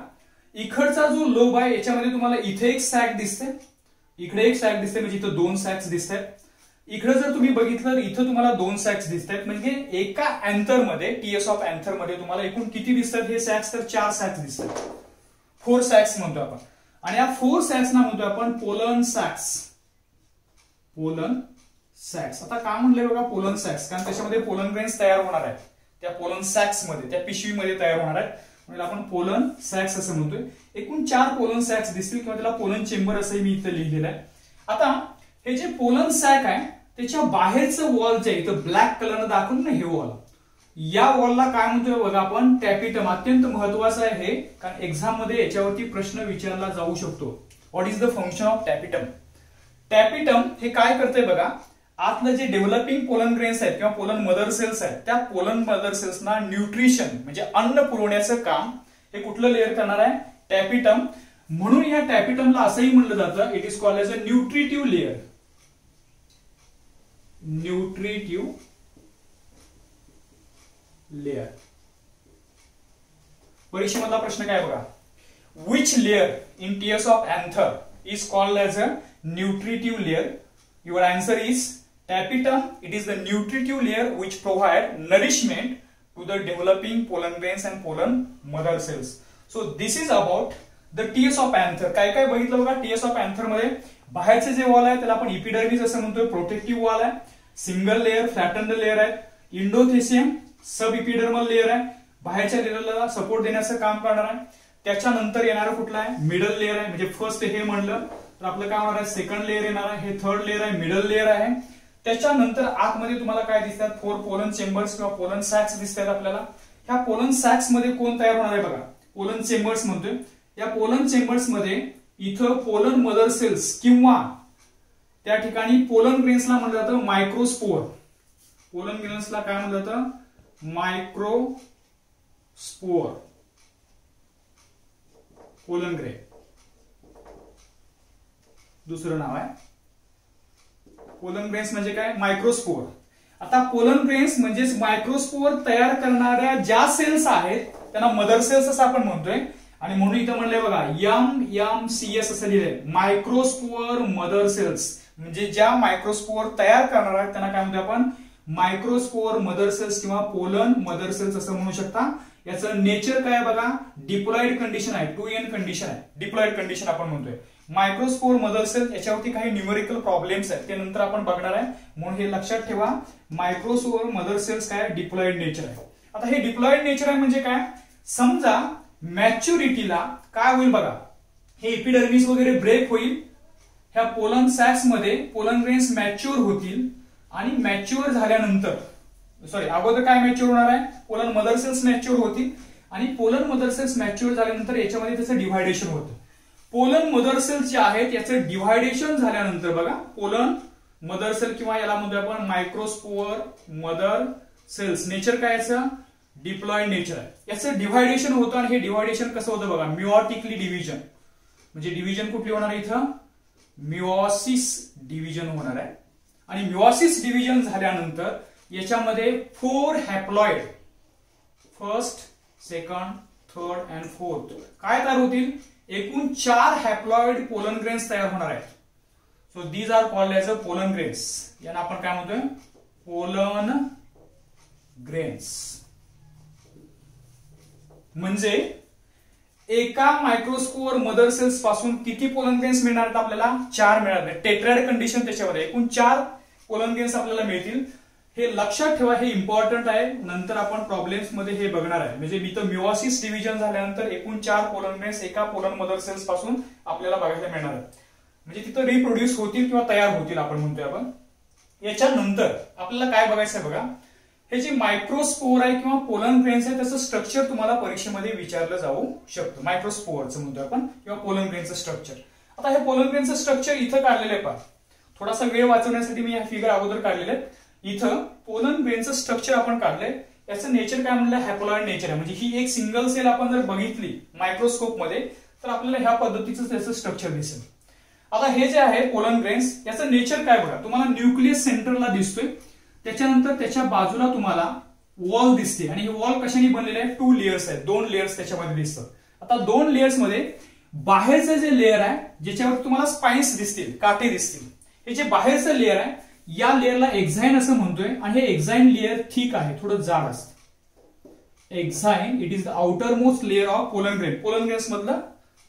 इकडचा जो लोब आहे याच्यामध्ये तुम्हाला इथे एक सॅक दिसते, इकडे एक सॅक दिसते, म्हणजे इथं दोन सॅक्स दिसत आहेत. इकडे जर तुम्ही बघितलं तर इथं तुम्हाला दोन सॅक्स दिसत आहेत. म्हणजे एका अँथर मध्ये, टीएस ऑफ अँथर मध्ये तुम्हाला एकूण किती दिसतात हे सॅक्स, तर 4 सॅक्स दिसतात, 4 सॅक्स म्हणतो आपण. आणि या 4 सॅक्स ना म्हणतो आपण पोलन सॅक्स, पोलन सॅक्स. आता का म्हणलंय बघा पोलन सॅक्स, कारण त्याच्यामध्ये पोलन ग्रेन्स तयार होणार आहेत, त्या पोलन सॅक्स मध्ये, त्या पिशवीमध्ये तयार होणार आहेत, म्हणजे आपण पोलन सॅक्स असं म्हणतोय. एकूण 4 पोलन सॅक्स दिसतील, किंवा त्याला पोलन चेंबर असंही मी इथं लिहिलेलं आहे. आता हे जे पोलन सॅक आहे त्याच्या बाहेरचं वॉल जे इथं ब्लॅक कलरनं दाखवलं ना, हे वॉल, या वॉलला काय म्हणतोय बघा आपण, टॅपिटम. अत्यंत महत्वाचं आहे हे, कारण एक्झाम मध्ये याच्यावरती प्रश्न विचारला जाऊ शकतो. What is the function of tapetum. Tapetum हे काय करतंय बघा, आतलं जे डेव्हलपिंग पोलन ग्रेन्स आहेत किंवा पोलन मदर सेल्स आहेत, त्या पोलन मदर सेल्सना न्यूट्रिशन म्हणजे अन्न पुरवण्याचं काम हे कुठलं लेअर करणार आहे, टॅपिटम. म्हणून या टॅपिटमला असंही म्हणलं जातं, it is called as a nutritive layer, nutritive layer. परीक्षेमधला प्रश्न काय बघा, which layer in TS of anther is called as a nutritive layer. Your answer is tapetum. It is the nutritive layer which provide nourishment to the developing pollen grains and pollen mother cells. So this is about the TS of anther. काय काय बघितलं बघा, TS of anther मध्ये बाहेरचे जे wall आहे त्याला आपण इपिडर्मिस असं म्हणतोय, प्रोटेक्टिव्ह वॉल आहे, सिंगल लेअर, फ्लॅटन्ड लेअर आहे, इंडोथेसियम सब इपिडर्मल लेअर आहे, बाहेरच्या लेअरला सपोर्ट देण्याचं काम करणार आहे. त्याच्यानंतर येणारं कुठलं आहे, मिडल लेअर आहे, म्हणजे फर्स्ट हे म्हणलं तर आपलं काय होणार आहे, सेकंड लेअर येणार आहे, हे थर्ड लेअर आहे, मिडल लेअर आहे. त्याच्यानंतर आतमध्ये तुम्हाला काय दिसतात, 4 पोलन चेंबर्स किंवा पोलन सॅक्स दिसतात आपल्याला. ह्या पोलन सॅक्स मध्ये कोण तयार होणार आहे बघा, पोलन चेंबर्स म्हणतोय. या पोलन चेंबर्स मध्ये इथं पोलन मदर सेल्स किंवा त्या ठिकाणी पोलन ग्रेन्सला म्हणलं जातं मायक्रोस्पोर. पोलन ग्रेन्सला काय म्हणलं जातं, मायक्रोस्पोर, पोलन ग्रेन दुसरं नाव आहे. पोलन ग्रेन्स म्हणजे काय, मायक्रोस्पोर. आता पोलन ग्रेन्स म्हणजेच मायक्रोस्पोर तयार करणाऱ्या ज्या सेल्स आहेत त्यांना मदर सेल्स असं आपण म्हणतोय. आणि म्हणून इथं म्हणलंय बघा, MMCS असं लिहिलंय, मायक्रोस्पोर मदर सेल्स. म्हणजे ज्या मायक्रोस्पोर तयार करणार आहेत त्यांना काय म्हणतोय आपण, मायक्रोस्पोर मदर सेल्स किंवा पोलन मदर सेल्स असं म्हणू शकता. याचं नेचर काय बघा, डिप्लॉइड कंडिशन आहे, 2n कंडिशन आहे, डिप्लॉइड कंडिशन आपण म्हणतोय. मायक्रोस्पोर मदर सेल याच्यावरती काही न्यूमेरिकल प्रॉब्लेम्स आहेत, ते नंतर आपण बघणार आहे, म्हणून हे लक्षात ठेवा. मायक्रोस्पोर मदर सेल्स काय, डिप्लॉइड नेचर आहे. आता हे डिप्लॉइड नेचर आहे म्हणजे काय, समजा मॅच्युरिटीला काय होईल बघा, हे इपिडर्मिस वगैरे ब्रेक होईल, ह्या पोलन सॅक्स मध्ये पोलन ग्रेन्स मॅच्युअर होतील, आणि मॅच्युअर झाल्यानंतर अगोदर काय मॅच्युअर होणार आहे, पोलन मदर सेल्स मॅच्युअर होतील, आणि पोलन मदर सेल्स मॅच्युअर झाल्यानंतर याच्यामध्ये त्याचं डिव्हायडेशन होतं. पोलन मदर सेल्स जे आहेत याचं डिव्हायडेशन झाल्यानंतर बघा, पोलन मदर सेल किंवा याला म्हणतो आपण मायक्रोस्पोअर मदर सेल्स, नेचर काय याचं डिप्लॉइड नेचर आहे. याचं डिव्हायडेशन होतं आणि हे डिव्हायडेशन कसं होतं बघा, मिओटिकली डिव्हिजन. म्हणजे डिव्हिजन कुठली होणार आहे इथं, मिओसिस डिव्हिजन होणार आहे. आणि मिओसिस डिव्हिजन झाल्यानंतर याच्यामध्ये 4 haploid, first, second, third and fourth काय तयार होतील, एकूण 4 हॅप्लॉइड पोलन ग्रेन्स तयार होणार आहेत. So these are called as a pollen grains. यांना आपण काय म्हणतोय, पोलन ग्रेन्स. म्हणजे एका मायक्रोस्पोअर मदर सेल्स पासून किती पोलन ग्रेन्स मिळणार आहेत आपल्याला, 4 मिळणार. टेट्राइड कंडिशन त्याच्यामध्ये एकूण 4 पोलन ग्रेन्स आपल्याला मिळतील. हे लक्षात ठेवा, हे इम्पॉर्टंट आहे. नंतर आपण प्रॉब्लेम्स मध्ये हे बघणार आहे. म्हणजे मी तर मिओसिस डिव्हिजन झाल्यानंतर एकूण 4 पोलन ग्रेन्स एका पोलन मदर सेल्स पासून आपल्याला बघायला मिळणार आहे. म्हणजे तिथं रिप्रोड्यूस होतील किंवा तयार होतील आपण म्हणतोय आपण. याच्यानंतर आपल्याला काय बघायचं आहे बघा, हे जे मायक्रोस्पोअर आहे किंवा पोलन ग्रेन्स आहे त्याचं स्ट्रक्चर तुम्हाला परीक्षेमध्ये विचारलं जाऊ शकतं. मायक्रोस्पोअरचं म्हणतोय आपण किंवा पोलन ग्रेनचं स्ट्रक्चर. आता हे पोलन ग्रेनचं स्ट्रक्चर इथं काढलेलं आहे. पहा, थोडासा वेळ वाचवण्यासाठी मी हा फिगर अगोदर काढलेला आहे. इथं पोलन ग्रेनचं स्ट्रक्चर आपण काढलंय. याचं नेचर काय म्हणलं, हॅप्लॉइड नेचर आहे. म्हणजे ही एक सिंगल सेल आपण जर बघितली मायक्रोस्कोप मध्ये तर आपल्याला ह्या पद्धतीचं त्याचं स्ट्रक्चर दिसेल. आता हे जे आहे पोलन ग्रेन्स याचं नेचर काय बघा, तुम्हाला न्यूक्लियस सेंटरला दिसतोय. त्याच्यानंतर त्याच्या बाजूला तुम्हाला वॉल दिसते आणि हे वॉल कशाने बनलेले आहे, 2 लेयर्स आहेत. 2 लेयर्स त्याच्यामध्ये दिसतात. आता 2 लेयर्स मध्ये बाहेरचं जे लेयर आहे ज्याच्यावर तुम्हाला स्पाइन्स दिसतील, काटे दिसतील, हे जे बाहेरचं लेयर आहे या लेयरला एक्झाइन असं म्हणतोय. आणि हे एक्झाइन लेयर थिक आहे, थोडं जाड असतं. Exine it is the outer most layer of pollen grain. Pollen grains मधलं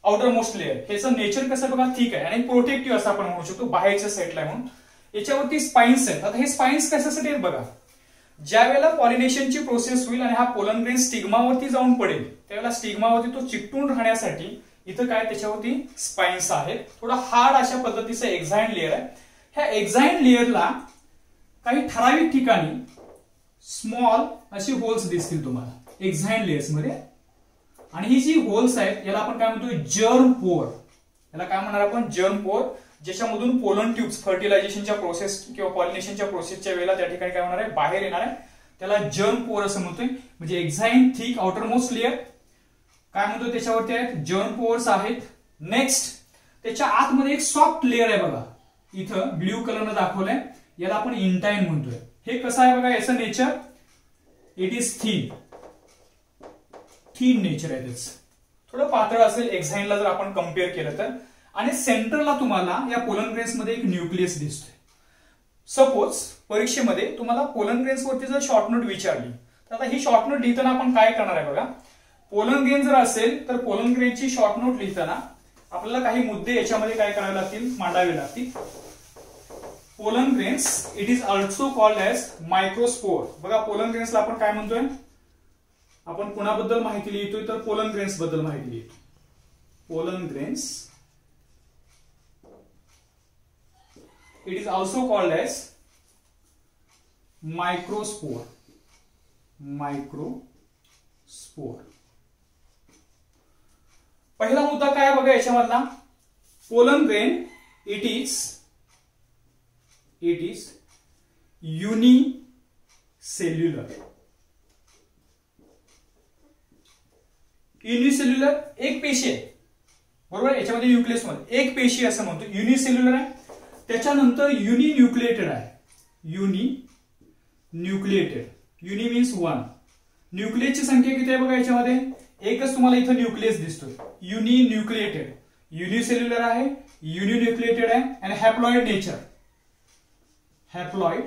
आउटर मोस्ट लेयर. ह्याचं नेचर कसं बघा, थिक आहे आणि प्रोटेक्टिव्ह असं आपण म्हणू शकतो, बाहेरच्या साईडला म्हणून. याच्यावरती स्पाइन्स आहेत. आता हे स्पाइन्स कशासाठी आहेत बघा, ज्या वेळेला पॉलिनेशनची प्रोसेस होईल आणि हा पोलन ग्रेन स्टिग्मावरती जाऊन पडेल त्यावेळेला स्टिग्मावरती तो चिकटून राहण्यासाठी इथं काय त्याच्यावरती स्पाइन्स आहेत. थोडा हार्ड अशा पद्धतीचं एक्झाइन लेयर आहे. ह्या एक्झाइन लेयरला काही ठराविक ठिकाणी स्मॉल अशी होल्स दिसतील तुम्हाला एक्झाइन लेयर्स मध्ये. आणि ही जी होल्स आहेत याला आपण काय म्हणतोय, जर्म पोर. याला काय म्हणणार आपण, जर्म पोर, ज्याच्यामधून पोलन ट्यूब्स फर्टिलायझेशनच्या प्रोसेस किंवा पॉलिनेशनच्या प्रोसेसच्या वेळेला त्या ठिकाणी काय होणार आहे, बाहेर येणार आहे. त्याला जर्म पोर असं म्हणतोय. म्हणजे एक्झाइन थिक आउटर मोस्ट लेयर काय म्हणतोय त्याच्यावरती आहेत, जर्म पोर्स आहेत. नेक्स्ट त्याच्या आतमध्ये एक सॉफ्ट लेयर आहे बघा, इथं ब्ल्यू कलरनं दाखवलंय. याला आपण इंटाइन म्हणतोय. हे कसं आहे बघा, याचं nature it is thin. Thin nature आहे त्याचं, थोडं पातळ असेल एक्झाइनला जर आपण कम्पेअर केलं तर. आणि सेंटरला तुम्हाला या पोलन ग्रेन्स मध्ये एक न्यूक्लियस दिसतोय. सपोज परीक्षेमध्ये तुम्हाला पोलन ग्रेन्स वरती जर शॉर्ट नोट विचारली तर आता ही शॉर्ट नोट लिहिताना आपण काय करणार आहे बघा, पोलन ग्रेन जर असेल तर पोलन ग्रेनची शॉर्ट नोट लिहिताना आपल्याला काही मुद्दे याच्यामध्ये काय करावे लागतील, मांडावे लागतील. Pollen grains it is also called as microspore. बघा पोलन ग्रेन्सला आपण काय म्हणतोय, आपण कुणाबद्दल माहिती लिहितोय तर पोलन ग्रेन्स बद्दल माहिती लिहितो. Pollen grains it is also called as microspore. Microspore. पहिला मुद्दा काय बघा याच्यामधला, pollen grain it is unicellular. Unicellular एक पेशी आहे बरोबर, याच्यामध्ये न्यूक्लियस मध्ये एक पेशी असं म्हणतो, युनिसेल्युलर आहे. त्याच्यानंतर युनि न्यूक्लिएटेड आहे. युनि न्यूक्लिएटेड, युनि मीन्स 1. न्यूक्लियसची संख्या किती आहे बघा याच्यामध्ये, एकच तुम्हाला इथं न्यूक्लियस दिसतोय. युनि न्यूक्लिएटेड, युनिसेल्युलर आहे, युनि न्यूक्लिएटेड आहे आणि haploid nature. Haploid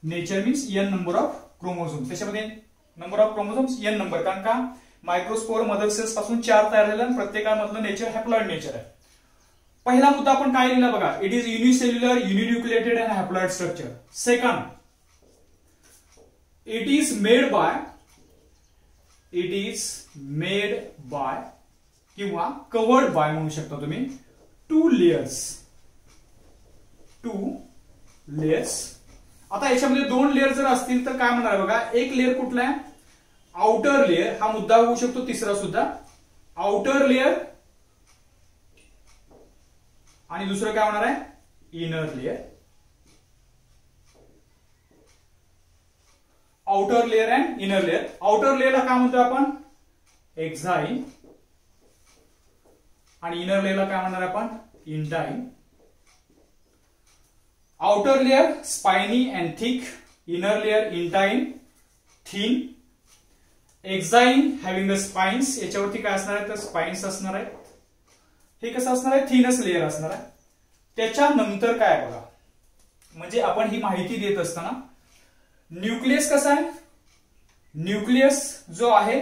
nature means n number of chromosome. त्याच्यामध्ये number of chromosomes n number, कारण का मायक्रोस्पोर मदर सेल्स पासून 4 तयार झाले आणि प्रत्येकामधलं नेचर हॅप्लॉइड नेचर आहे. पहिला मुद्दा आपण काय लिहिला बघा, it is unicellular, uninucleated and haploid structure. Second, it is made by किंवा कवर्ड बाय म्हणू शकता तुम्ही 2 लेयर्स. आता याच्यामध्ये 2 लेयर जर असतील तर काय म्हणणार बघा, एक लेयर कुठला आहे, आउटर लेअर, हा मुद्दा होऊ शकतो तिसरा सुद्धा, आउटर लेअर आणि दुसरं काय होणार आहे, inner layer. Outer layer and inner layer. Outer लेअरला काय म्हणतो आपण, एक्झाईन, आणि इनर लेअरला काय म्हणणार आपण, intine. Outer layer spiny and thick, inner layer intine thin. Exine having the spines, याच्यावरती काय असणार आहे तर स्पाइन्स असणार आहे. हे कसं असणार आहे, थिनस लेअर असणार आहे. त्याच्यानंतर काय बघा, म्हणजे आपण ही माहिती देत असताना न्यूक्लियस कसा आहे, न्यूक्लियस जो आहे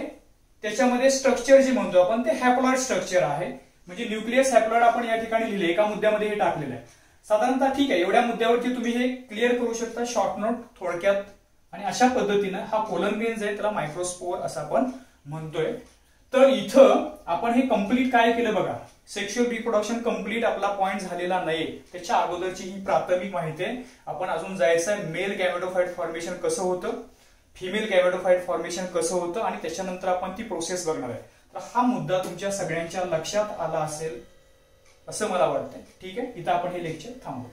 त्याच्यामध्ये स्ट्रक्चर जे म्हणतो आपण ते हॅप्लॉइड स्ट्रक्चर आहे. म्हणजे न्यूक्लियस हॅप्लॉइड आपण या ठिकाणी लिहिले, एका मुद्द्यामध्ये हे टाकलेलं आहे. साधारणतः ठीक आहे, एवढ्या मुद्द्यावरती तुम्ही हे क्लिअर करू शकता शॉर्ट नोट थोडक्यात. आणि अशा पद्धतीनं हा पोलन ग्रेन्स आहे त्याला मायक्रोस्पोर असं आपण म्हणतोय. तर इथं आपण हे कंप्लीट काय केलं बघा, सेक्शुअल रिप्रोडक्शन कंप्लीट आपला पॉइंट झालेला नाही, त्याच्या अगोदरची ही प्राथमिक माहिती आहे. आपण अजून जायचं आहे मेल गॅमेटोफाइट फॉर्मेशन कसं होतं, फिमेल गॅमेटोफाइट फॉर्मेशन कसं होतं, आणि त्याच्यानंतर आपण ती प्रोसेस बघणार आहे. तर हा मुद्दा तुमच्या सगळ्यांच्या लक्षात आला असेल असं मला वाटतंय. ठीक आहे, इथं आपण हे लेक्चर थांबवू.